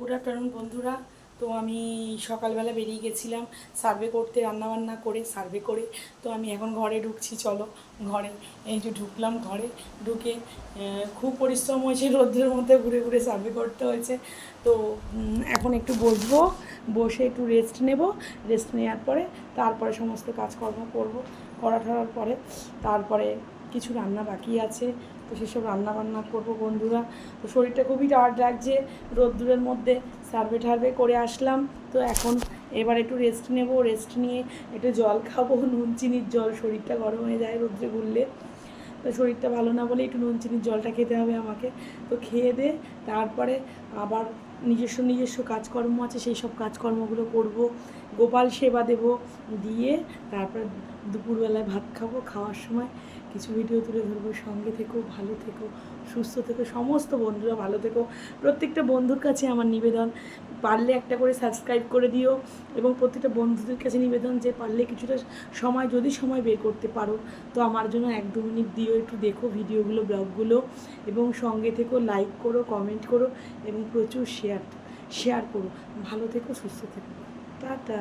Good afternoon বন্ধুরা। তো আমি সকালবেলা বেরিয়ে গেছিলাম সার্ভে করতে, রান্নাবান্না করে সার্ভে করে। তো আমি এখন ঘরে ঢুকছি, চলো ঘরে। এই যে ঢুকলাম ঘরে, ঢুকে খুব পরিশ্রম হয়েছে, রোদ্রের মধ্যে ঘুরে ঘুরে সার্ভে করতে হয়েছে। তো এখন একটু বসবো, বসে একটু রেস্ট নেব। রেস্ট নেওয়ার পরে তারপরে সমস্ত কাজকর্ম করব। করার পরে তারপরে কিছু রান্না বাকি আছে, তো সেসব রান্নাবান্না করবো বন্ধুরা। তো শরীরটা খুবই টায়ার্ড লাগছে, রোদ্দুরের মধ্যে সার্ভে টার্ভে করে আসলাম। তো এখন এবার একটু রেস্ট নেব, রেস্ট নিয়ে একটু জল খাবো, নুন চিনির জল। শরীরটা গরম হয়ে যায় রোদ্রে ঘুরলে, তো শরীরটা ভালো না বলে একটু নুন চিনির জলটা খেতে হবে আমাকে। তো খেয়ে দে তারপরে আবার নিজস্ব কাজকর্ম আছে, সেই সব কাজকর্মগুলো করব। গোপাল সেবা দেব, দিয়ে তারপরে দুপুরবেলায় ভাত খাবো। খাওয়ার সময় কিছু ভিডিও তুলে ধরবো। সঙ্গে থেকো, ভালো থেকো, সুস্থ থেকো, সমস্ত বন্ধুরা ভালো থেকো। প্রত্যেকটা বন্ধুর কাছে আমার নিবেদন, পারলে একটা করে সাবস্ক্রাইব করে দিও। এবং প্রত্যেকটা বন্ধুদের কাছে নিবেদন যে পারলে কিছুটা সময়, যদি সময় বের করতে পারো, তো আমার জন্য 1-2 মিনিট দিও, একটু দেখো ভিডিওগুলো, ব্লগগুলো। এবং সঙ্গে থেকো, লাইক করো, কমেন্ট করো এবং প্রচুর শেয়ার করো। ভালো থেকো, সুস্থ থেকো, টাটা।